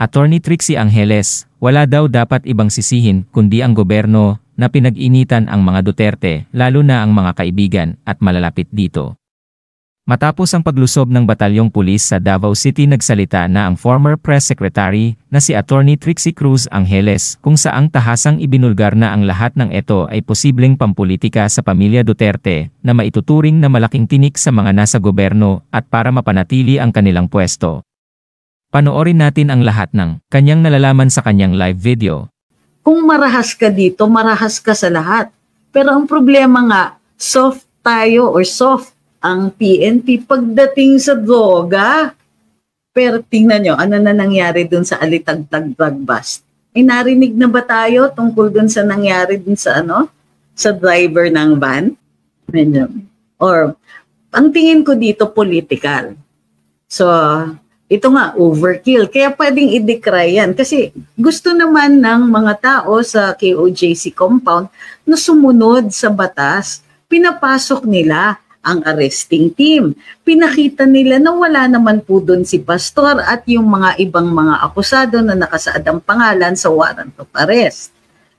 Attorney Trixie Angeles, wala daw dapat ibang sisihin kundi ang gobyerno na pinag-initan ang mga Duterte, lalo na ang mga kaibigan at malalapit dito. Matapos ang paglusob ng batalyong pulis sa Davao City, nagsalita na ang former press secretary na si Attorney Trixie Cruz Angeles kung saang tahasang ibinulgar na ang lahat ng ito ay posibleng pampulitika sa pamilya Duterte na maituturing na malaking tinik sa mga nasa gobyerno at para mapanatili ang kanilang pwesto. Panoorin natin ang lahat ng kanyang nalalaman sa kanyang live video. Kung marahas ka dito, marahas ka sa lahat. Pero ang problema nga, soft tayo or soft ang PNP pagdating sa droga. Pero tingnan nyo, ano na nangyari dun sa Alitagtag drug bust? Narinig na ba tayo tungkol dun sa nangyari dun sa sa driver ng van? Or, ang tingin ko dito, political. So, ito nga, overkill. Kaya pwedeng i-decry yan. Kasi gusto naman ng mga tao sa KOJC compound na sumunod sa batas. Pinapasok nila ang arresting team. Pinakita nila na wala naman po doon si Pastor at yung mga ibang mga akusado na nakasaad ang pangalan sa warrant of arrest.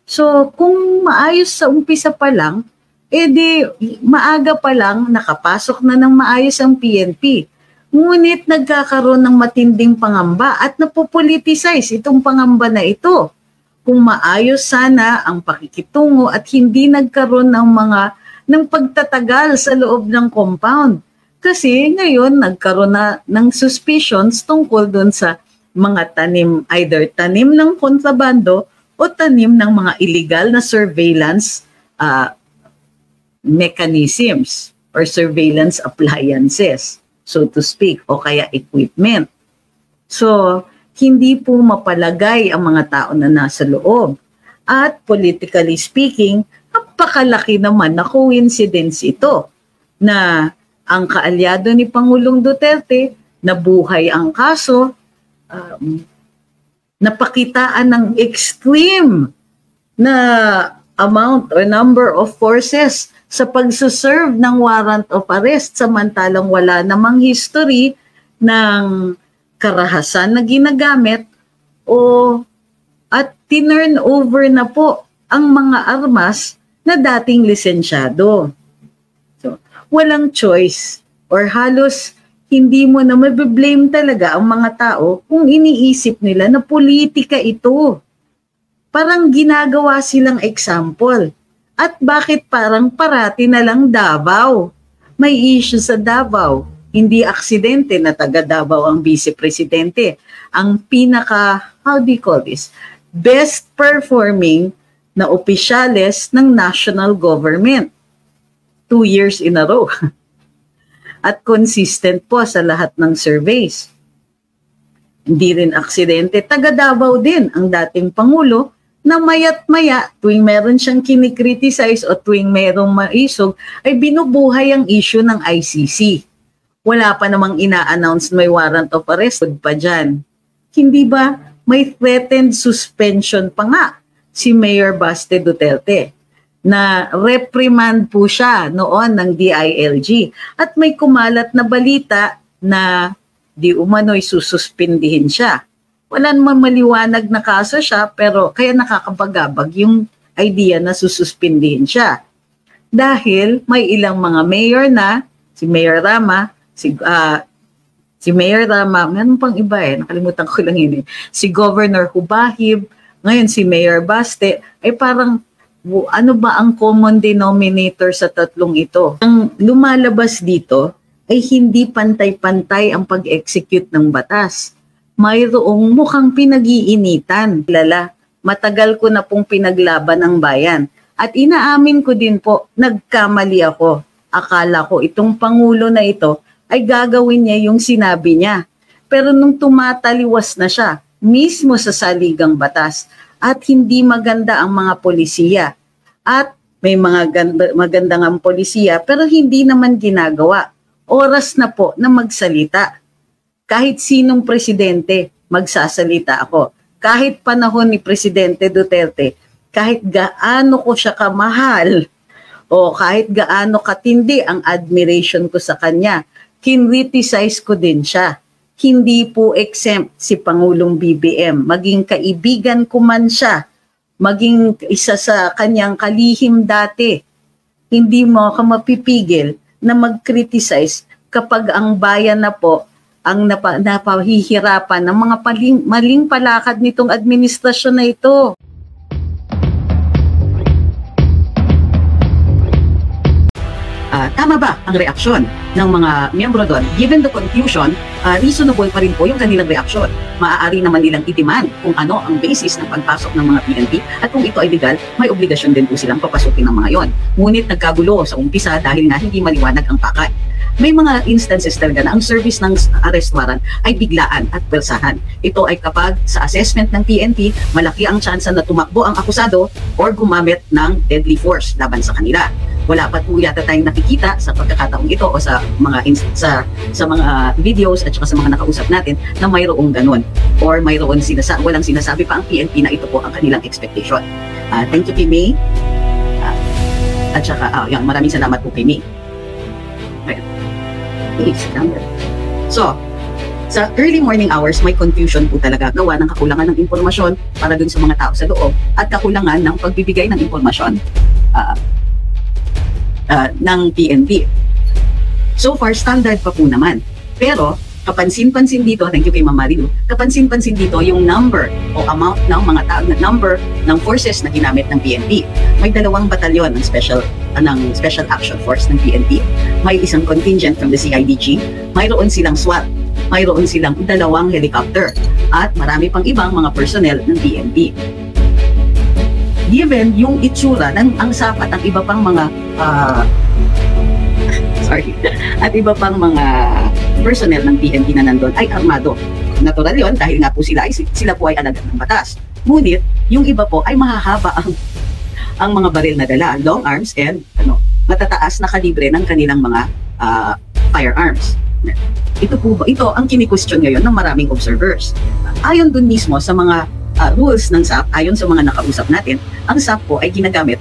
So, kung maayos sa umpisa pa lang, edi maaga pa lang nakapasok na ng maayos ang PNP. Ngunit nagkakaroon ng matinding pangamba at napopoliticize itong pangamba na ito. Kung maayos sana ang pakikitungo at hindi nagkaroon ng pagtatagal sa loob ng compound. Kasi ngayon nagkaroon na ng suspicions tungkol doon sa mga tanim, either tanim ng kontrabando o tanim ng mga illegal na surveillance mechanisms or surveillance appliances, so to speak, o kaya equipment. So, hindi po mapalagay ang mga tao na nasa loob. At politically speaking, napakalaki naman na coincidence ito na ang kaalyado ni Pangulong Duterte nabuhay ang kaso, napakitaan ng extreme na amount or number of forces sa pagsuserve ng warrant of arrest samantalang wala namang history ng karahasan na ginagamit at tinurn over na po ang mga armas na dating lisensyado. So, walang choice or halos hindi mo na mabiblame talaga ang mga tao kung iniisip nila na politika ito. Parang ginagawa silang example. At bakit parang parati na lang Davao? May issue sa Davao. Hindi aksidente na taga Davao ang vice-presidente. Ang how do you call this? Best performing na opisyales ng national government. 2 years in a row. At consistent po sa lahat ng surveys. Hindi rin aksidente. Taga Davao din ang dating Pangulo na maya't maya tuwing meron siyang kinikriticize o tuwing merong maisog ay binubuhay ang issue ng ICC. Wala pa namang ina-announce may warrant of arrest pa dyan. Hindi ba may threatened suspension pa nga si Mayor Baste Duterte na reprimand po siya noon ng DILG at may kumalat na balita na di umano'y sususpindihin siya. Wala namang maliwanag na kaso siya pero kaya nakakabagabag yung idea na sususpindihin siya. Dahil may ilang mga mayor na, si Mayor Rama, si Mayor Rama, meron pang iba nakalimutan ko lang yun si Governor Hubahib, ngayon si Mayor Baste, ay parang ano ba ang common denominator sa tatlong ito? Ang lumalabas dito ay hindi pantay-pantay ang pag-execute ng batas. Mayroong mukhang pinag-iinitan. Matagal ko na pong pinaglaban ang bayan. At inaamin ko din po, nagkamali ako. Akala ko itong Pangulo na ito ay gagawin niya yung sinabi niya. Pero nung tumataliwas na siya, mismo sa saligang batas at hindi maganda ang mga polisiya at may mga magandang ang polisiya pero hindi naman ginagawa. Oras na po na magsalita. Kahit sinong presidente, magsasalita ako. Kahit panahon ni Presidente Duterte, kahit gaano ko siya kamahal o kahit gaano katindi ang admiration ko sa kanya, kinriticize ko din siya. hindi po exempt si Pangulong BBM. Maging kaibigan ko man siya, maging isa sa kanyang kalihim dati, hindi mo ka mapipigil na mag-criticize kapag ang bayan na po ang napahihirapan ng mga maling palakad nitong administrasyon na ito. Tama ba ang reaksyon ng mga miyembro doon? Given the confusion, reasonable pa rin po yung kanilang reaksyon. Maaari naman nilang itiman kung ano ang basis ng pagpasok ng mga PNP at kung ito ay legal, may obligasyon din po silang papasukin ng mga yon. Ngunit nagkagulo sa umpisa dahil nga hindi maliwanag ang pakay. May mga instances talaga na ang service ng arrest warrant ay biglaan at pwersahan. Ito ay kapag sa assessment ng PNP, malaki ang tsansa na tumakbo ang akusado or gumamit ng deadly force laban sa kanila. Wala pa po yata tayong nakikita sa pagkakataong ito o sa mga sa mga videos at saka sa mga nakausap natin na mayroong ganun or mayroon walang sinasabi pa ang PNP na ito po ang kanilang expectation. Thank you kay May. At saka maraming salamat po kay May. So, sa early morning hours, may confusion po talaga gawa ng kakulangan ng impormasyon para dun sa mga tao sa loob at kakulangan ng pagbibigay ng impormasyon ng PNP. So far, standard pa po naman. Pero, kapansin-pansin dito, thank you kay Ma'am Marilu, kapansin-pansin dito yung number o amount ng mga tao, number ng forces na ginamit ng PNP. May 2 batalyon ng Special Action Force ng PNP. May isang contingent from the CIDG. Mayroon silang SWAT. Mayroon silang 2 helicopter. At marami pang ibang mga personnel ng PNP. Given yung itsura ng ang sapat ang iba pang mga at iba pang mga personnel ng PNP na nandun ay armado. Natural yun dahil nga po sila po ay alagad ng batas. Ngunit yung iba po ay mahahaba ang mga baril na dala, long arms and matataas na kalibre ng kanilang mga firearms. Ito ang kini-question ngayon ng maraming observers. Ayon dun mismo sa mga rules ng SAP, ayon sa mga nakausap natin, ang SAP po ay ginagamit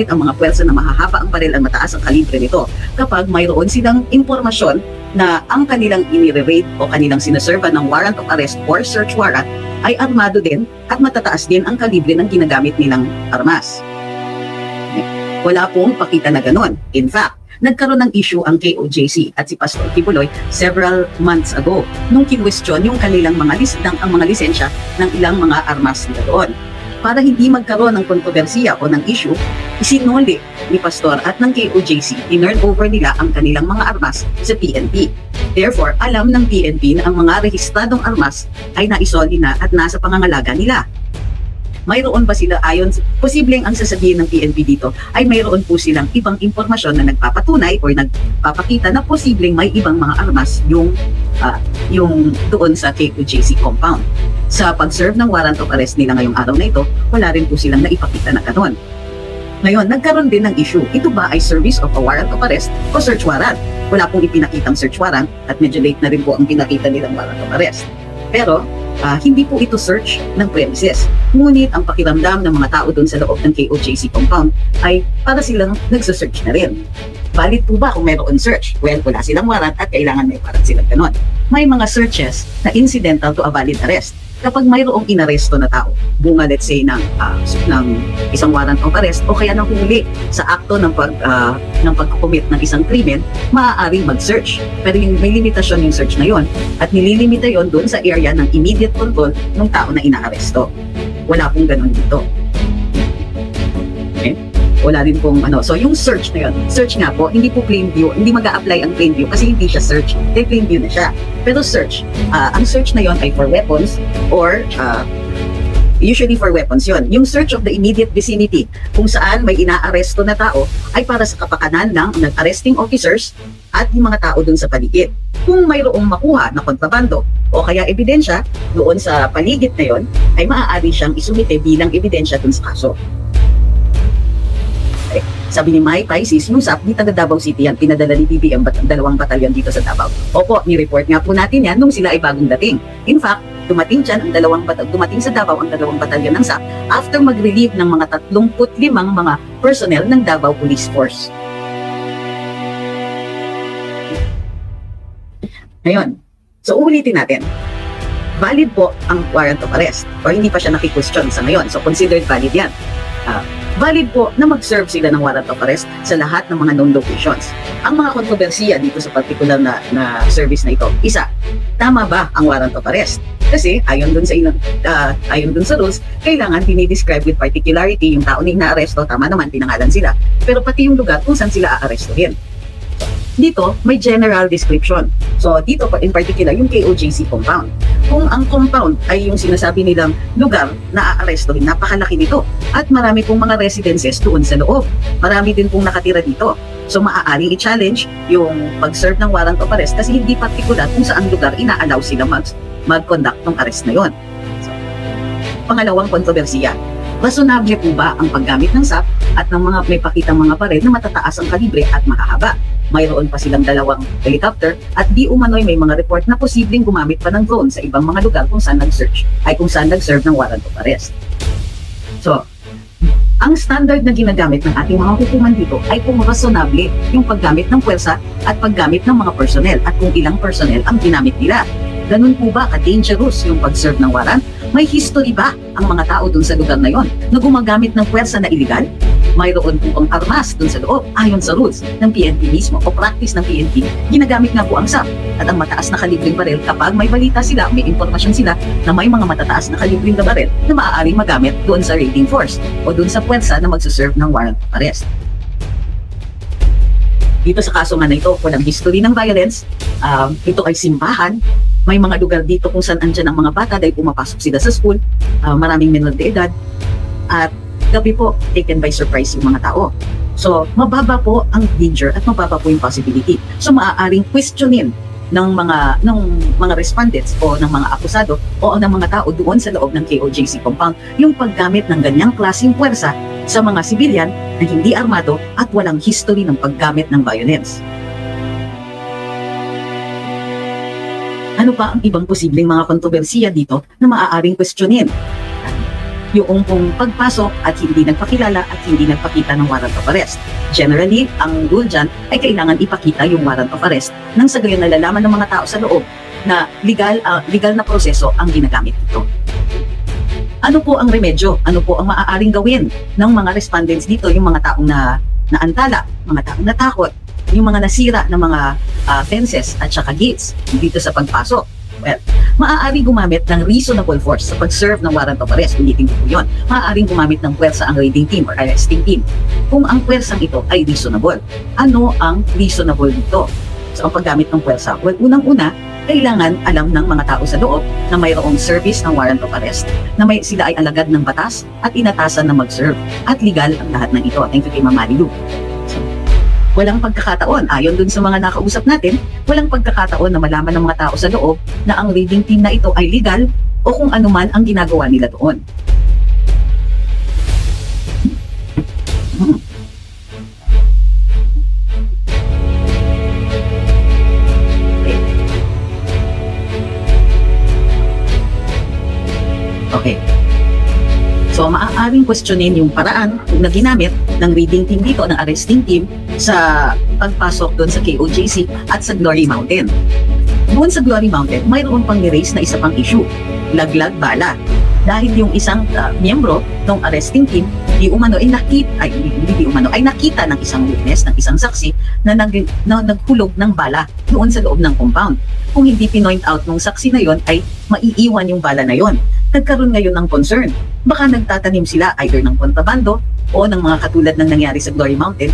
ang mga pwersa na mahahaba ang baril at mataas ang kalibre nito kapag mayroon silang impormasyon na ang kanilang inire-raid o kanilang sinaserva ng warrant of arrest or search warrant ay armado din at matataas din ang kalibre ng ginagamit nilang armas. Wala pong pakita na ganon. In fact, nagkaroon ng issue ang KOJC at si Pastor Kibuloy several months ago nung kinwestiyon yung kanilang mga lisensya ng ilang mga armas nila doon. Para hindi magkaroon ng kontrobersiya o ng issue, isinuli ni Pastor at ng KOJC, tinurn over nila ang kanilang mga armas sa PNP. Therefore, alam ng PNP na ang mga rehistradong armas ay naisoli na at nasa pangangalaga nila. Mayroon ba sila posibleng ang sasabihin ng PNP dito ay mayroon po silang ibang impormasyon na nagpapatunay o nagpapakita na posibleng may ibang mga armas yung doon sa KOJC compound. Sa pag-serve ng warrant of arrest nila ngayong araw na ito, wala rin po silang naipakita na ganon. Ngayon, nagkaroon din ng issue. Ito ba ay service of a warrant of arrest o search warrant? Wala pong ipinakitang search warrant at medyo late na rin po ang pinakita nilang warrant of arrest. Pero, hindi po ito search ng premises. Ngunit ang pakiramdam ng mga tao doon sa loob ng KOJC compound ay para silang nagsasearch na rin. Valid po ba kung mayroon search? Well, wala silang warrant at kailangan may warrant silang ganon. May mga searches na incidental to a valid arrest. Kapag mayroong inaresto na tao, bunga let's say ng isang warrant of arrest o kaya ng huli sa akto ng pagkukumit ng isang krimen, maaaring mag-search. Pero may limitasyon yung search na yon at nililimita yon doon sa area ng immediate control ng tao na inaaresto. Wala pong ganun dito. Okay? Wala din pong So yung search na yun, search nga po, hindi po plain view, hindi mag-a-apply ang plain view kasi hindi siya search, plain view na siya. Pero search, ang search na yon ay for weapons or usually for weapons yon. Yung search of the immediate vicinity, kung saan may inaaresto na tao, ay para sa kapakanan ng arresting officers at yung mga tao dun sa paligid. Kung mayroong makuha na kontrabando o kaya ebidensya doon sa paligid na yon, ay maaari siyang isumite bilang ebidensya dun sa kaso. Sabi ni Mike Pisces, yung SAP, di taga Davao City yan, pinadala ni BBM 2 batalyon dito sa Davao. Opo, ni-report nga po natin yan nung sila ay bagong dating. In fact, dumating sa Davao ang 2 batalyon ng SAP after mag-relieve ng mga 35 mga personnel ng Davao Police Force. Ngayon, So ulitin natin. Valid po ang warrant of arrest or hindi pa siya naki-question sa ngayon. So considered valid yan. Valid po na mag-serve sila ng warrant of arrest sa lahat ng mga known locations. Ang mga kontrobersiya dito sa particular na service na ito, isa, tama ba ang warrant of arrest? Kasi ayon dun sa rules, kailangan dinidescribe with particularity yung tao na inaaresto, tama naman, pinangalan sila. Pero pati yung lugar kung saan sila aarestuhin. Dito, may general description. So, dito in particular, yung KOJC compound. Kung ang compound ay yung sinasabi nilang lugar na aarestuhin, napakalaki nito. At marami pong mga residences doon sa loob. Marami din pong nakatira dito. So, maaaring i-challenge yung pag-serve ng warrant of arrest kasi hindi particular kung saan lugar ina-allow sila mag-conduct ng arrest na yon. So, pangalawang kontrobersiya. Rasunable po ba ang paggamit ng SAP at ng mga may pakitang mga baril na matataas ang kalibre at mahahaba? Mayroon pa silang 2 helicopter at di umano'y may mga report na posibleng gumamit pa ng drone sa ibang mga lugar kung saan nag-serve ng warrant of arrest. So, ang standard na ginagamit ng ating mga hukuman dito ay kung rasunable yung paggamit ng puwersa at paggamit ng mga personnel at kung ilang personnel ang ginamit nila. Ganun po ba ka-dangerous yung pag-serve ng warrant? May history ba ang mga tao dun sa lugar na yon na gumagamit ng puwersa na iligal? Mayroon po ang armas dun sa loob ayon sa rules ng PNP mismo o practice ng PNP. Ginagamit nga po ang SAP at ang mataas na kalibreng baril kapag may balita sila, may impormasyon sila na may mga matataas na kalibreng na baril na maaaring magamit doon sa raiding force o doon sa puwersa na magsaserve ng warrant of arrest. Dito sa kaso nga na ito, walang history ng violence. Ito ay simbahan. May mga lugar dito kung saan andyan ang mga bata dahil pumapasok sila sa school. Maraming menor de edad. At gabi po, taken by surprise yung mga tao. So, mababa po ang danger at mababa po yung possibility. So, maaaring questionin ng mga respondents o ng mga akusado o ng mga tao doon sa loob ng KOJC compound yung paggamit ng ganyang klaseng puwersa sa mga sibilyan na hindi armado at walang history ng paggamit ng violence. Ano pa ang ibang posibleng mga kontrobersiya dito na maaaring questionin? Yung pong pagpasok at hindi nagpakilala at hindi nagpakita ng warrant of arrest. Generally, ang rule dyan ay kailangan ipakita yung warrant of arrest nang sa gayon nalalaman ng mga tao sa loob na legal na proseso ang ginagamit dito. Ano po ang remedyo? Ano po ang maaaring gawin ng mga respondents dito, yung mga taong naantala, mga taong natakot, yung mga nasira ng mga fences at saka gates dito sa pagpasok? Well, maaari gumamit ng reasonable force sa pag-serve ng warrant of arrest. Ulitin ko po yun. Maaaring gumamit ng puwersa ang raiding team or arresting team. Kung ang puwersang ito ay reasonable. Ano ang reasonable dito? So, ang paggamit ng puwersa, well, unang-una, kailangan alam ng mga tao sa loob na mayroong service ng warrant of arrest, na sila ay alagad ng batas at inatasan na mag-serve. At legal ang lahat ng ito. Thank you kay Ma'am Marilu. Walang pagkakataon, ayon dun sa mga nakausap natin, walang pagkakataon na malaman ng mga tao sa loob na ang raiding team na ito ay legal o kung ano man ang ginagawa nila doon. Okay. So, maaaring questionin yung paraan na ginamit ng raiding team dito, ng arresting team sa pagpasok doon sa KOJC at sa Glory Mountain. Doon sa Glory Mountain, mayroon pang ni-raise na isa pang issue, laglag bala. Dahil yung isang miyembro ng arresting team, ay nakita ng isang witness, ng isang saksi na naghulog ng bala doon sa loob ng compound. Kung hindi pinoint out ng saksi na yon, ay maiiwan yung bala na yon. Nagkaroon ngayon ng concern. Baka nagtatanim sila either ng kontrabando o ng mga katulad ng nangyari sa Glory Mountain,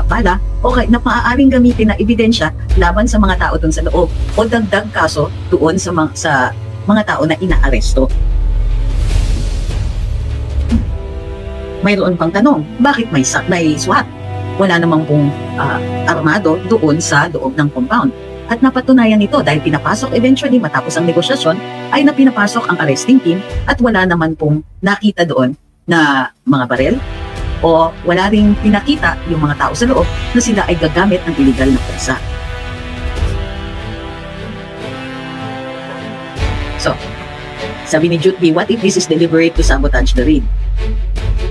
bala, o na maaaring gamitin na ebidensya laban sa mga tao doon sa loob o dagdag kaso doon sa mga tao na inaaresto. Mayroon pang tanong, bakit may SWAT? Wala namang pong armado doon sa loob ng compound. At napatunayan ito dahil pinapasok eventually matapos ang negosasyon ay napinapasok ang arresting team at wala naman pong nakita doon na mga barel o wala ring pinakita yung mga tao sa loob na sila ay gagamit ng illegal na puwersa. So, sabi ni Jude B, what if this is deliberate to sabotage the raid?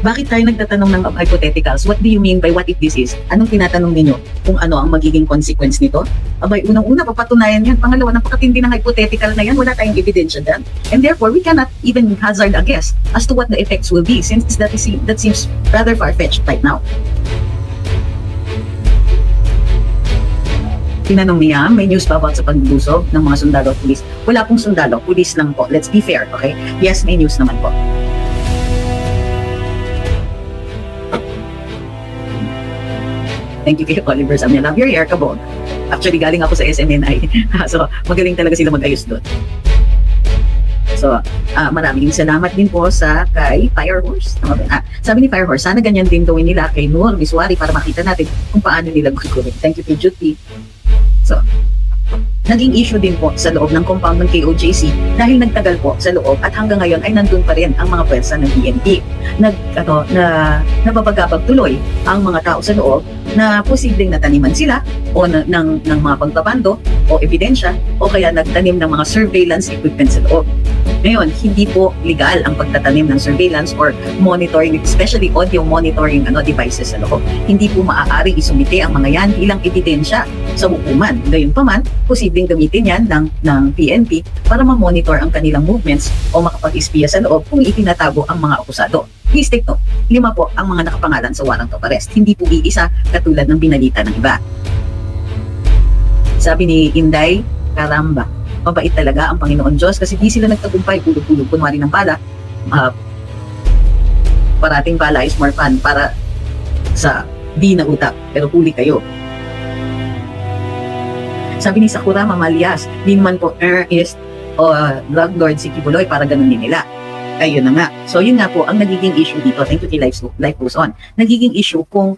Bakit tayo nagtatanong ng hypotheticals? What do you mean by what if this is? Anong tinatanong ninyo? Kung ano ang magiging consequence nito? Abay, unang-una, papatunayan yan. Pangalawa, napakatindi ng hypothetical na yan. Wala tayong ebidensya dyan. And therefore, we cannot even hazard a guess as to what the effects will be since that seems rather far-fetched right now. Tinanong niya, may news pa about sa pagbubusob ng mga sundalo at pulis? Wala pong sundalo, pulis lang po. Let's be fair, okay? Yes, may news naman po. Thank you kay Oliver. Sabi niya, love your hair, kabog. Actually, galing ako sa SMNI. So, magaling talaga sila mag-ayos doon. So, maraming salamat din po sa kay Firehorse. Sabi ni Firehorse, sana ganyan din gawin nila kay Noor Biswari para makita natin kung paano nila gagawin. Thank you kay Juti. So, naging issue din po sa loob ng compound ng KOJC dahil nagtagal po sa loob at hanggang ngayon ay nandun pa rin ang mga pwersa ng PNP. Nababagabag tuloy ang mga tao sa loob na posibleng nataniman sila o ng mga pagpapando o ebidensya o kaya nagtanim ng mga surveillance equipment sa loob. Ngayon, hindi po legal ang pagtatanim ng surveillance or monitoring, especially audio monitoring devices sa loob. Hindi po maaari isumite ang mga yan bilang ebidensya sa hukuman. Gayunpaman, posibleng gamitin yan ng PNP para ma-monitor ang kanilang movements o makapag-espiya sa loob kung itinatago ang mga akusado. Please take note, 5 po ang mga nakapangalan sa warrant of arrest. Hindi po iisa katulad ng binalita ng iba. Sabi ni Inday, karamba, mabait talaga ang Panginoon Diyos kasi di sila nagtagumpay, pulog-pulog kunwari ng bala. Parating bala is more fun para sa di na utak, pero huli kayo. Sabi ni Sakura Mamalias, di man po is drug lord si Kibuloy para ganun din nila. Ayun na nga. So yun nga po ang nagiging issue dito. Thank you kay Life Goes On. Nagiging issue kung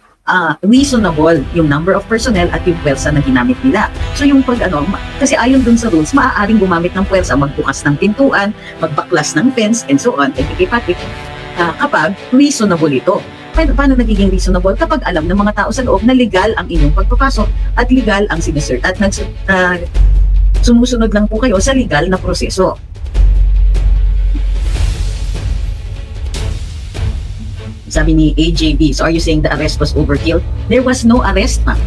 reasonable yung number of personnel at yung pwersa na ginamit nila. So yung kasi ayon dun sa rules, maaaring gumamit ng pwersa, magbukas ng pintuan, magbaklas ng fence, and so on, kapag reasonable ito. Paano nagiging reasonable? Kapag alam ng mga tao sa loob na legal ang inyong pagpapasok at legal ang sinisert at sumusunod lang po kayo sa legal na proseso. Sabi ni AJB, so are you saying the arrest was overkill? There was no arrest, ma'am.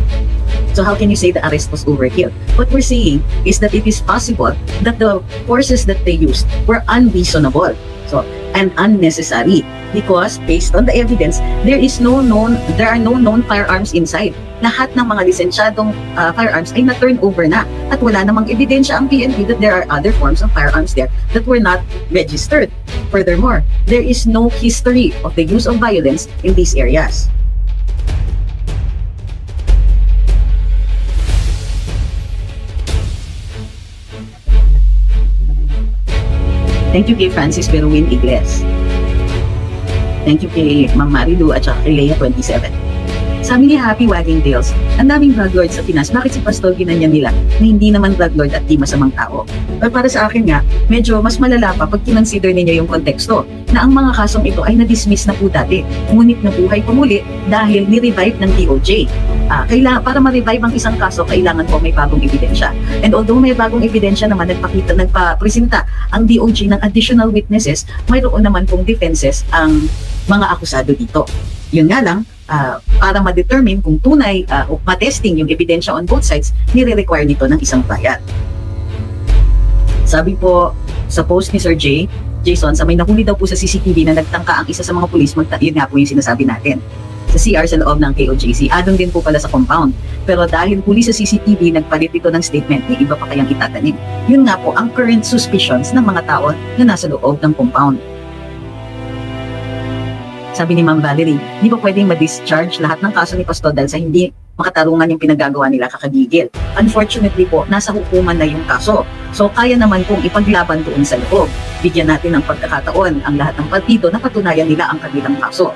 So how can you say the arrest was overkill? What we're saying is that it is possible that the forces that they used were unreasonable and unnecessary because based on the evidence, there are no known firearms inside. Lahat ng mga lisensyadong firearms ay na-turn over na at wala namang ebidensya ang PNP that there are other forms of firearms there that were not registered. Furthermore, there is no history of the use of violence in these areas. Thank you kay Francis Berwin Igles. Thank you kay Ma'am Marilu at saka kay Leia 27. Sabi ni Happy Wagging Tails, ang daming drug lord sa Pinas, bakit si Pastor ginanyan nila na hindi naman drug lord at di masamang tao? Pero para sa akin nga, medyo mas malala pa pag kinonsider ninyo yung konteksto na ang mga kasong ito ay na-dismiss na po dati, ngunit nabuhay pa muli dahil ni-revive ng DOJ. Para ma-revive ang isang kaso, kailangan po may bagong ebidensya. And although may bagong ebidensya naman, nagpa-presenta ang DOJ ng additional witnesses, mayroon naman pong defenses ang mga akusado dito. Yun nga lang, para ma-determine kung tunay o ma-testing yung ebidensya on both sides, nire-require nito ng isang trial. Sabi po sa post ni Sir Jason, sa may nahuli daw po sa CCTV na nagtangka ang isa sa mga pulis, yun nga po yung sinasabi natin. Sa CR sa loob ng KOJC, adong din po pala sa compound. Pero dahil huli sa CCTV, nagpalit ito ng statement, may iba pa kayang itatanim. Yun nga po ang current suspicions ng mga tao na nasa loob ng compound. Sabi ni Ma'am Valerie, di ba pwedeng ma-discharge lahat ng kaso ni Pastor dahil sa hindi makatarungan yung pinagagawa nila kakagigil? Unfortunately po, nasa hukuman na yung kaso. So kaya naman pong ipaglaban doon sa loob. Bigyan natin ng pagkakataon ang lahat ng partido na patunayan nila ang kanilang kaso.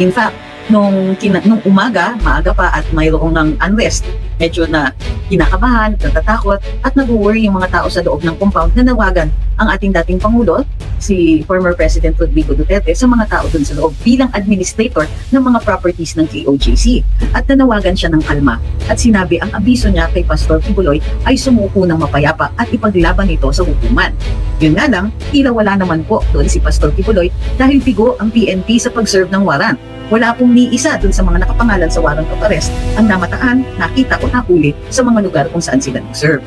In fact, nung umaga, maaga pa at mayroong ng unrest medyo na kinakabahan, natatakot, at nag-worry yung mga tao sa loob ng compound na nawagan ang ating dating Pangulo, si former President Rodrigo Duterte, sa mga tao dun sa loob bilang administrator ng mga properties ng KOJC. At nanawagan siya ng kalma at sinabi ang abiso niya kay Pastor Kibuloy ay sumuko ng mapayapa at ipaglaban ito sa hukuman. Yun nga lang, tila wala naman po doon si Pastor Kibuloy dahil bigo ang PNP sa pag-serve ng warrant. Wala pong ni isa dun sa mga nakapangalan sa warrant of arrest ang namataan, nakita o nahuli sa mga lugar kung saan sila nag-serve.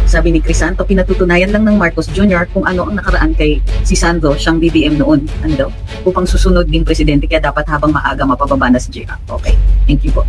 Sabi ni Crisanto, pinatutunayan lang ng Marcos Jr. kung ano ang nakaraan kay si Sandro, siyang BBM noon. Ano daw? Upang susunod din presidente, kaya dapat habang maaga mapababa na si JR. Okay, thank you po.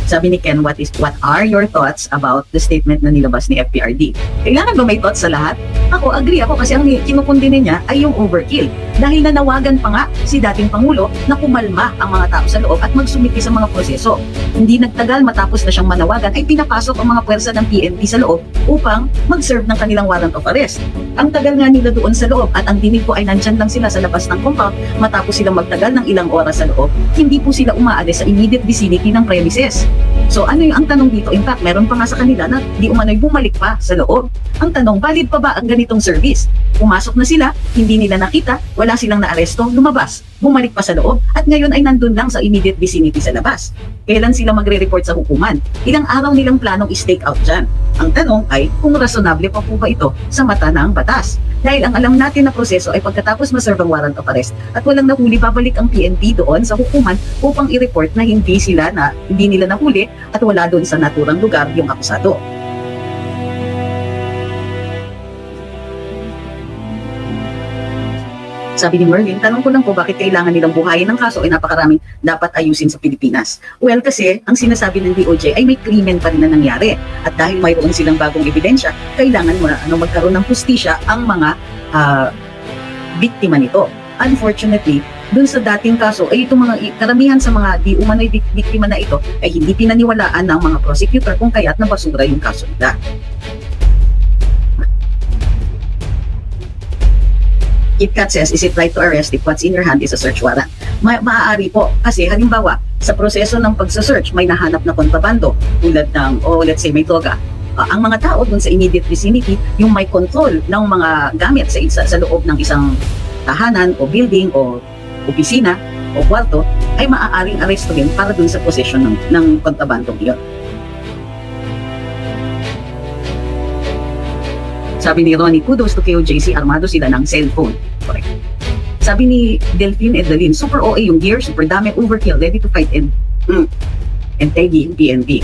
Sabi ni Ken, what are your thoughts about the statement na nilabas ni FPRD? Kailangan ba may thoughts sa lahat? Ako, agree ako kasi ang kinukundinin niya ay yung overkill. Dahil nanawagan pa nga si dating Pangulo na kumalma ang mga tao sa loob at magsumiti sa mga proseso. Hindi nagtagal matapos na siyang manawagan ay pinapasok ang mga puwersa ng PNP sa loob upang mag-serve ng kanilang warrant of arrest. Ang tagal nga nila doon sa loob at ang dinig ko ay nandyan lang sila sa labas ng compound matapos silang magtagal ng ilang oras sa loob, hindi po sila umaalis sa immediate vicinity ng premises. So ano yung ang tanong dito? In fact, meron pa nga sa kanila na di umano'y bumalik pa sa loob. Ang tanong, valid pa ba ang ganitong service? Pumasok na sila, hindi nila nakita, wala silang naaresto, lumabas, bumalik pa sa loob, at ngayon ay nandun lang sa immediate vicinity sa labas. Kailan sila magre-report sa hukuman? Ilang araw nilang planong i-stake out dyan? Ang tanong ay kung rasonable pa po ba ito sa mata ng batas. Dahil ang alam natin na proseso ay pagkatapos ma-serve ang warrant of arrest at walang nahuli, babalik ang PNP doon sa hukuman upang i-report na hindi nila nahuli at wala doon sa naturang lugar yung akusado. Sabi ni Merlin, tanong ko lang po bakit kailangan nilang buhayin ng kaso ay napakaraming dapat ayusin sa Pilipinas. Well, kasi ang sinasabi ng DOJ ay may krimen pa rin na nangyari. At dahil mayroon silang bagong ebidensya, kailangan magkaroon ng hustisya ang mga biktima nito. Unfortunately, dun sa dating kaso ay itong mga karamihan sa mga di umano'y biktima na ito ay hindi pinaniwalaan ng mga prosecutor kung kaya't nabasura yung kaso nila. KitKat says, is it right to arrest if what's in your hand is a search warrant? Maaari po. Kasi halimbawa, sa proseso ng pagsasearch, may nahanap na kontrabando tulad ng, let's say, may droga. Ang mga tao dun sa immediate vicinity, yung may control ng mga gamit sa loob ng isang tahanan o building o opisina o kwarto, ay maaaring arestuhin para dun sa possession ng kontrabandong iyon. Sabi ni Ronnie, kudos to KOJC, armado sila ng cellphone. Correct. Sabi ni Delphine Edalin, super OA yung gear, super dami, overkill, ready to fight and taggy yung PNP.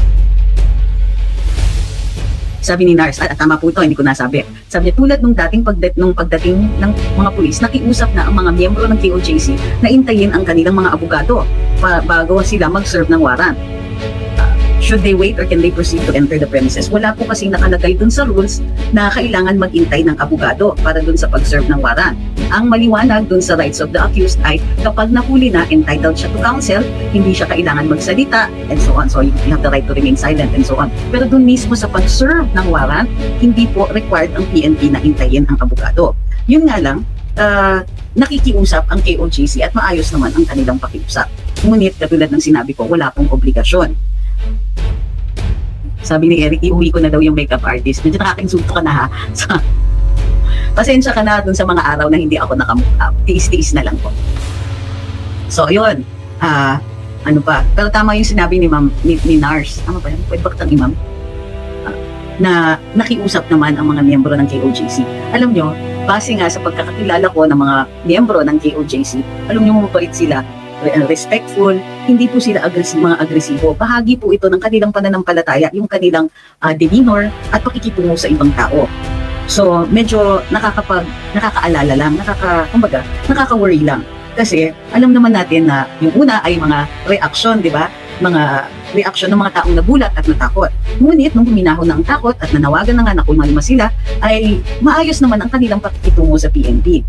Sabi ni Nars, tama po ito, hindi ko nasabi. Sabi niya, tulad nung pagdating ng mga pulis, nakiusap na ang mga miyembro ng KOJC na intayin ang kanilang mga abogado bago sila mag-serve ng warrant. Should they wait or can they proceed to enter the premises? Wala po kasing nakalagay dun sa rules na kailangan mag-intay ng abogado para dun sa pag-serve ng warrant. Ang maliwanag dun sa rights of the accused ay kapag nahuli na, entitled siya to counsel, hindi siya kailangan magsalita, and so on. So you have the right to remain silent and so on. Pero dun mismo sa pag-serve ng warrant, hindi po required ang PNP na intayin ang abogado. Yun nga lang, nakikiusap ang KOJC at maayos naman ang kanilang pakiusap. Ngunit katulad ng sinabi ko, wala pong obligasyon. Sabi ni Eric, iuwi ko na daw yung makeup artist. Medyo nakaka-insulto ka na ha. Pasensya ka na dun sa mga araw na hindi ako nakamukha. Tiis-tiis na lang po. So, yun. Ano pa? Pero tama yung sinabi ni Ma'am, ni Nars. Ano pa yun? Pwede ba kitang imam? Na nakiusap naman ang mga miyembro ng KOJC. Alam nyo, base nga sa pagkakakilala ko ng mga miyembro ng KOJC, alam nyo, mabait sila, respectful, hindi po sila mga agresibo. Bahagi po ito ng kanilang pananampalataya, yung kanilang demeanor at pakikitungo sa ibang tao. So, medyo nakakaalala lang, nakaka-worry lang. Kasi, alam naman natin na yung una ay mga reaksyon, di ba? Mga reaksyon ng mga taong nagulat at natakot. Ngunit, nung huminahon na ang takot at nanawagan na nga na kumalma sila, ay maayos naman ang kanilang pakikitungo sa PNP.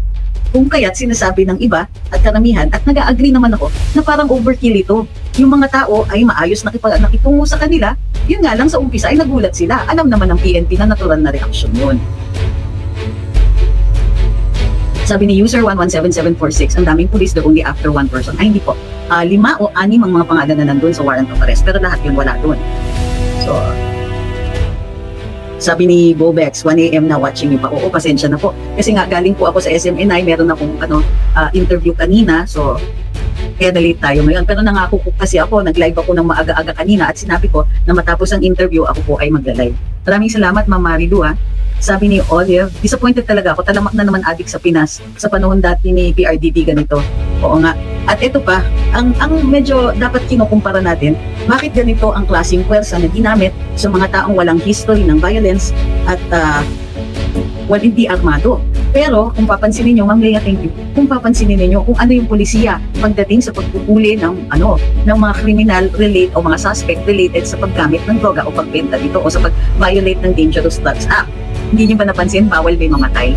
Kung kaya't sinasabi ng iba at karamihan at nag-agree naman ako na parang overkill ito. Yung mga tao ay maayos nakitungo sa kanila, yun nga lang sa umpisa ay nagulat sila. Alam naman ng PNP na natural na reaksyon yun. Sabi ni user 117746, ang daming pulis do only after one person. Ay hindi po. 5 o 6 ang mga pangalan na nandun sa warrant of arrest, pero lahat yun wala dun. So, sabi ni Bobex, 1 AM na watching niyo pa. Oo, pasensya na po. Kasi nga galing po ako sa SMNI, meron akong interview kanina. So, kaya na-late tayo ngayon. Pero nangako po kasi ako, nag-live ako ng maaga-aga kanina at sinabi ko na matapos ang interview, ako po ay mag-live. Maraming salamat, Ma'am Marilu. Sabi ni Olive, disappointed talaga ako. Talamak na naman adik sa Pinas. Sa panahon dati ni PRDD ganito. Oo nga. At ito pa, ang medyo dapat kinukumpara natin, bakit ganito ang klaseng pwersa na ginamit sa mga taong walang history ng violence at hindi armado. Pero kung papansinin niyo, Ma'am Lea, thank you. Kung papansinin niyo kung ano yung polisiya pagdating sa pagpupuli ng mga criminal relate o mga suspect related sa paggamit ng droga o pagbenta dito o sa pag-violate ng Dangerous Drugs Act. Hindi niyo ba napansin, bawal may mamatay?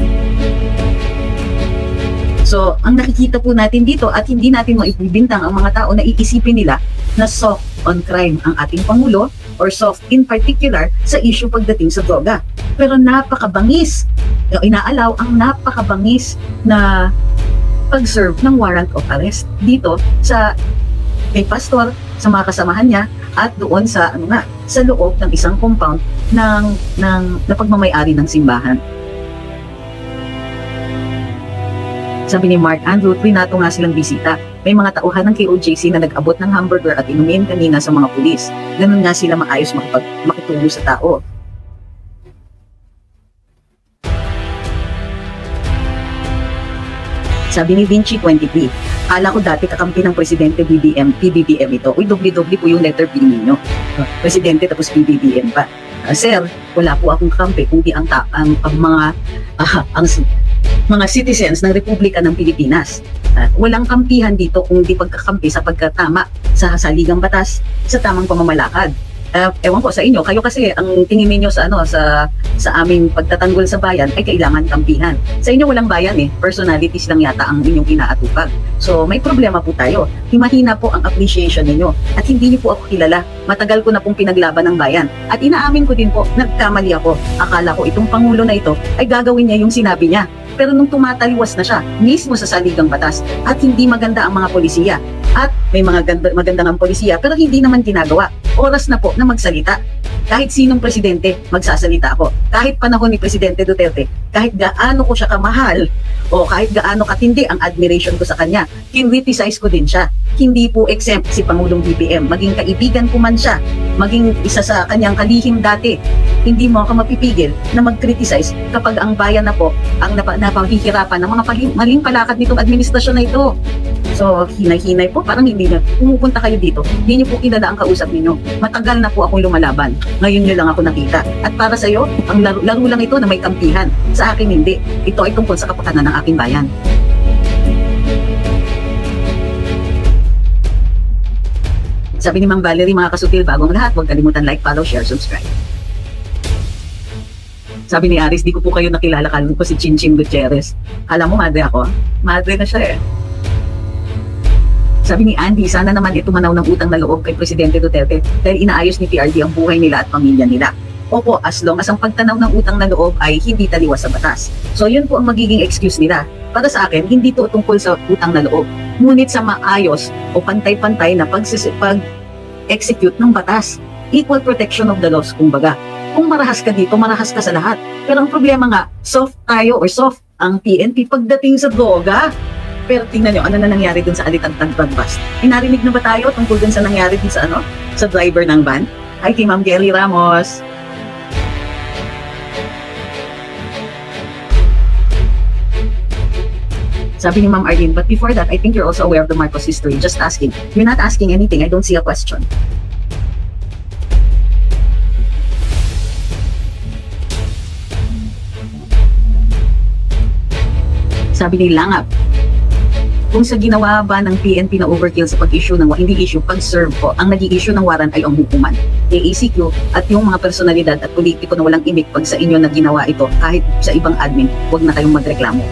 So, ang nakikita po natin dito at hindi natin maibibintang ang mga tao na iisipin nila na soft on crime ang ating Pangulo or soft in particular sa issue pagdating sa droga. Pero napakabangis, inaalaw ang napakabangis na pag-serve ng warrant of arrest dito sa kay pastor, sa mga kasamahan niya at doon sa sa loob ng isang compound ng pagmamay-ari ng simbahan. Sabi ni Mark Andrew, trinato nga silang bisita. May mga tauhan ng KOJC na nag-abot ng hamburger at inumin kanina sa mga pulis. Ganun nga sila maayos makitungo sa tao. Sabi ni Vinci 23, kala ko dati kakampi ng Presidente PBBM ito. Uy, doble-doble po yung letter B ninyo. Presidente tapos PBBM pa. Sir, wala po akong kakampi kundi ang mga citizens ng Republika ng Pilipinas. Walang kampihan dito kung di pagkakampi sa pagkatama sa saligang batas sa tamang pamamalakad. Ewan ko sa inyo, kayo kasi ang tingin niyo sa aming pagtatanggol sa bayan ay kailangan kampihan. Sa inyo walang bayan personalities lang yata ang inyong inaatupag. So may problema po tayo. Himahina po ang appreciation ninyo at hindi niyo po ako kilala. Matagal ko na pong pinaglaban ng bayan at inaamin ko din po, nagkamali ako. Akala ko itong Pangulo na ito ay gagawin niya yung sinabi niya. Pero nung tumataliwas na siya mismo sa saligang batas at hindi maganda ang mga polisiya at may mga magandang ang polisiya pero hindi naman ginagawa. Oras na po na magsalita. Kahit sinong presidente, magsasalita ako. Kahit panahon ni Presidente Duterte, kahit gaano ko siya kamahal o kahit gaano katindi ang admiration ko sa kanya, kinriticize ko din siya. Hindi po exempt si Pangulong BBM. Maging kaibigan ko man siya, maging isa sa kanyang kalihim dati, hindi mo ako mapipigil na mag-criticize kapag ang bayan na po ang napahihirapan ng mga maling palakad nitong administrasyon na ito. So, hinay-hinay po, parang hindi na pumupunta kayo dito. Hindi niyo po kilala ang kausap ninyo. Matagal na po akong lumalaban. Ngayon nyo lang ako nakita. At para sa iyo, ang laro lang ito na may kampihan. Sa akin hindi. Ito ay tungkol sa kapakanan ng aking bayan. Sabi ni Mang Valerie, mga kasutil, bagong lahat, huwag kalimutan like, follow, share, subscribe. Sabi ni Aris, di ko po kayo nakilala, kalmo ko si Chinchin Gutierrez. Alam mo, madre ako. Madre na siya Sabi ni Andy, sana naman tumanaw ng utang na loob kay Presidente Duterte dahil inaayos ni PRD ang buhay nila at pamilya nila. Opo, as long as ang pagtanaw ng utang na loob ay hindi taliwas sa batas. So yun po ang magiging excuse nila. Para sa akin, hindi to tungkol sa utang na loob. Ngunit sa maayos o pantay-pantay na pag-execute ng batas. Equal protection of the laws, kumbaga. Kung marahas ka dito, marahas ka sa lahat. Pero ang problema nga, soft tayo or soft ang PNP pagdating sa droga. Pero tingnan nyo, ano na nangyari dun sa Alitagtag Bust? Narinig na ba tayo tungkol dun sa nangyari dun sa sa driver ng van? Hi kay Ma'am Kelly Ramos. Sabi ni Ma'am Arlene, but before that, I think you're also aware of the Marcos history. Just asking. You're not asking anything. I don't see a question. Sabi ni Langap, kung sa ginawa ba ng PNP na overkill sa pag-issue ng hindi issue, pag-serve po, ang nag-i-issue ng warrant ay ang hukuman. AACQ at yung mga personalidad at politiko na walang imik pag sa inyo na ginawa ito, kahit sa ibang admin, huwag na kayong magreklamo.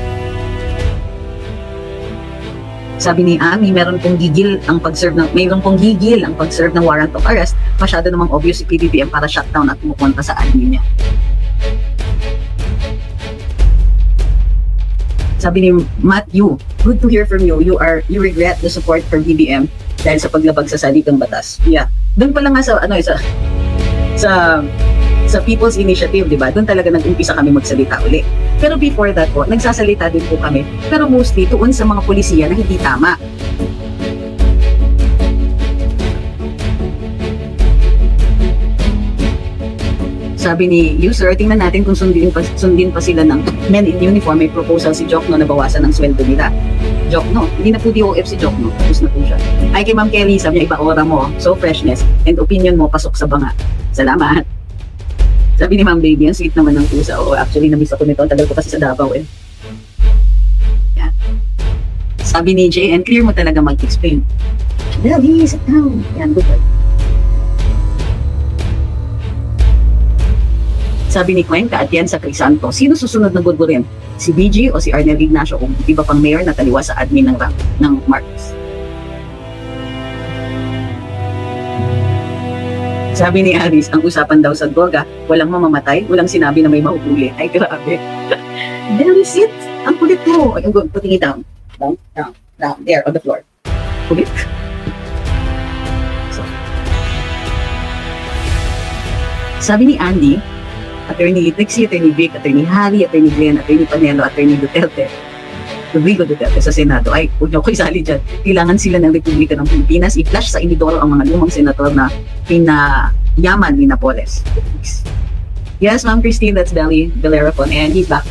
Sabi ni Ami, mayroon pong gigil ang pag-serve ng warrant of arrest. Masyado namang obvious si PBBM para shutdown at pumupunta sa admin niya. Sabi ni Matthew, good to hear from you. You regret the support for BBM dahil sa paglabag sa saligang batas. Yeah. Doon pa lang nga sa People's Initiative, di ba? Doon talaga nag-umpisa kami magsalita uli. Pero before that po, nagsasalita din po kami. Pero mostly tuon sa mga polisiya na hindi tama. Sabi ni user, tingnan natin kung sundin pa sila ng men in uniform. May proposal si Jokno na bawasan ang sweldo nila. Jokno, hindi na po DOF si Jokno. Tapos na po siya. Ay kay Ma'am Kelly, sabi niya, iba aura mo. So freshness and opinion mo, pasok sa banga. Salamat. Sabi ni Ma'am Baby, ang sweet naman ng pusa. Oh, actually, namiss ako nito. Tagal ko kasi sa Davao eh. Yan. Sabi ni JN, clear mo talaga mag-explain. Daddy, sit down. Yan, good boy. Sabi ni Cuenca at yan sa Crisanto, sino susunod na gurgurin? Si BG o si Arnel Ignacio kung iba pang mayor na taliwa sa admin ng Marcos? Sabi ni Aris, ang usapan daw sa droga, walang mamamatay, walang sinabi na may mahuhuli. Ay, grabe. There is it. Ang kulit mo. Ay, putting it down. Down. There, on the floor. Kulit. So. Sabi ni Andy, Attorney Trixie, Attorney Vic, Attorney Harry, Attorney Glenn, Attorney Panelo, Attorney Duterte, Rodrigo Duterte sa Senado. Ay, huwag niyo ko isali dyan. Kailangan sila ng Republika ng Pilipinas. I-flash sa inidoro ang mga lumang senator na pinayaman ni Napoles. Yes, Ma'am Christine, that's Belly Bellerapon, and he's back.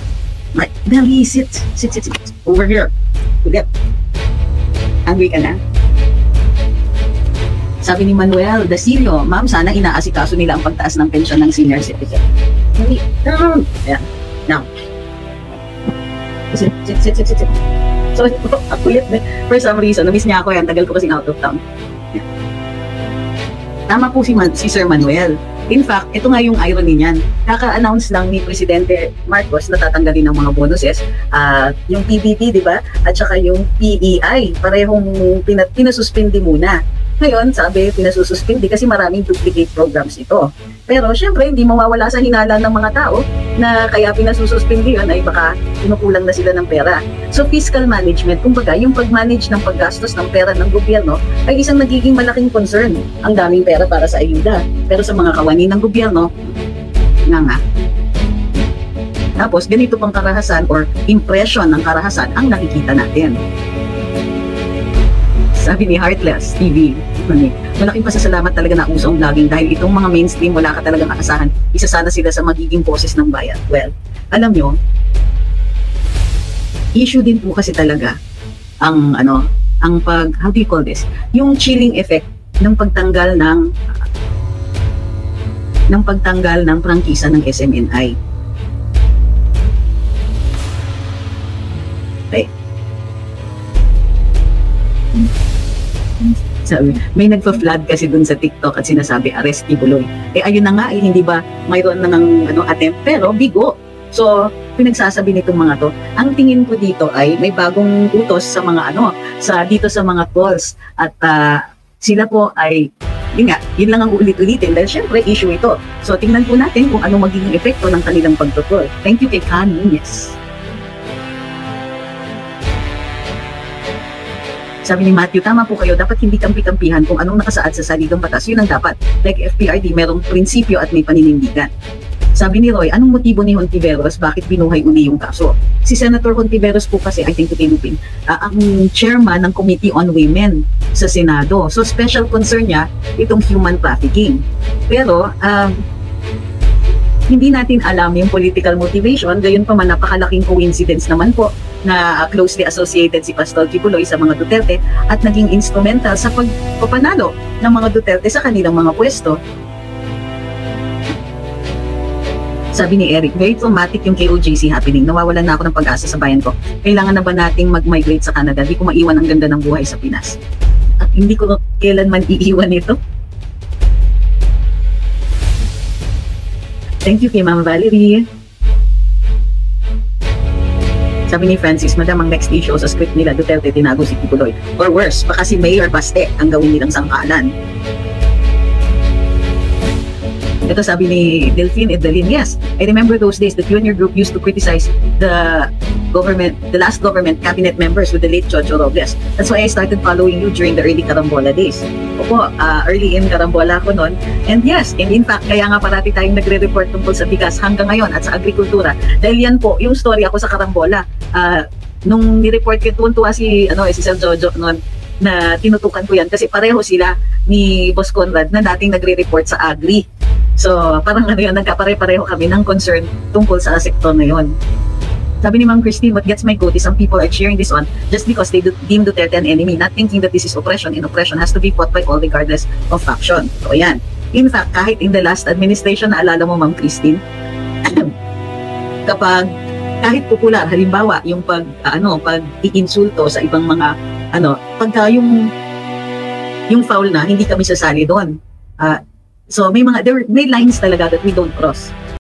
Right, Belly, sit. Over here. Ulit. Angry ka na? Sabi ni Manuel Dasilio, ma'am, sana inaasikaso nila ang pagtaas ng pensyon ng senior citizen. Down. Ayan. Now. Sit. So, akulit. For some reason, na-miss niya ako yan. Tagal ko kasing out of town. Ayan. Tama po si Sir Manuel. In fact, ito nga yung irony niyan. Kaka-announce lang ni Presidente Marcos na tatanggalin ng mga bonuses. Yung PBB, di ba? At saka yung PEI. Parehong pinasuspindi muna. Ngayon, sabi, pinasususpindi kasi maraming duplicate programs ito. Pero syempre, hindi mawawala sa hinala ng mga tao na kaya pinasususpindi yun ay baka pinukulang na sila ng pera. So fiscal management, kumbaga yung pag-manage ng paggastos ng pera ng gobyerno ay isang nagiging malaking concern. Ang daming pera para sa ayuda. Pero sa mga kawani ng gobyerno, nga. Tapos ganito pang karahasan or impression ng karahasan ang nakikita natin. Sabi ni Heartless TV, malaking pasasalamat talaga na uso ang vlogging dahil itong mga mainstream wala ka talagang aasahan. Isa sana sila sa magiging boses ng bayan. Well, alam nyo, issue din po kasi talaga ang how do you call this? Yung chilling effect ng pagtanggal ng prangkisa ng SMNI. Okay. Sabi, may nagpa-flood kasi dun sa TikTok at sinasabi arrest Kibuloy. Ayun na nga, hindi ba mayroon na ng attempt, pero bigo. So, pinagsasabi nitong mga to. Ang tingin ko dito ay may bagong utos sa mga dito sa mga calls at sila po ay yun lang ang ulit-ulitin dahil syempre issue ito. So, tingnan po natin kung ano magiging epekto ng kanilang pagtutol. Thank you kay Khan Nunez. Sabi ni Matthew, tama po kayo, dapat hindi kampi-kampihan kung anong nakasaad sa saligang batas, yun ang dapat. Like FPRD, merong prinsipyo at may paninindigan. Sabi ni Roy, anong motibo ni Hontiveros, bakit binuhay uli yung kaso? Si Senator Hontiveros po kasi, I think Lupin, ang chairman ng Committee on Women sa Senado. So special concern niya itong human trafficking. Pero, hindi natin alam yung political motivation, gayon pa man napakalaking coincidence naman po na closely associated si Pastor Kibuloy sa mga Duterte at naging instrumental sa pagpapanalo ng mga Duterte sa kanilang mga pwesto. Sabi ni Eric, very traumatic yung KOJC happening. Nawawalan na ako ng pag-asa sa bayan ko. Kailangan na ba nating mag-migrate sa Canada? Di ko maiwan ang ganda ng buhay sa Pinas. At hindi ko kailanman iiwan ito. Thank you kay Ma'am Valerie. Sabi ni Francis, Madam, ang next issue sa script nila, Duterte tinago si Kibuloy. Or worse, baka si Mayor Baste ang gawin nilang sangkalan. Ito sabi ni Delphine Edalin, yes, I remember those days that you and your group used to criticize the last government cabinet members with the late Jojo Robles. That's why I started following you during the early Carambola days. Opo, early in Carambola ako noon. And yes, and in fact, kaya nga parati tayong nagre-report tungkol sa bigas hanggang ngayon at sa agrikultura. Dahil yan po, yung story ako sa Carambola. Nung ni-report ko, tuwan-tuwa si Sir Jojo noon, na tinutukan ko yan kasi pareho sila ni Boss Conrad na dating nagre-report sa Agri. So parang nagkapare-pareho kami ng concern tungkol sa sektor na yon. Sabi ni Ma'am Christine, what gets my goat is some people are cheering this on just because they deem Duterte an enemy, not thinking that this is oppression, and oppression has to be fought by all regardless of faction. So yan. In fact, kahit in the last administration, naalala mo Ma'am Christine, kapag kahit popular, halimbawa yung pag-iinsulto sa ibang mga pagka yung foul na, hindi kami sasali doon. So may lines talaga that we don't cross.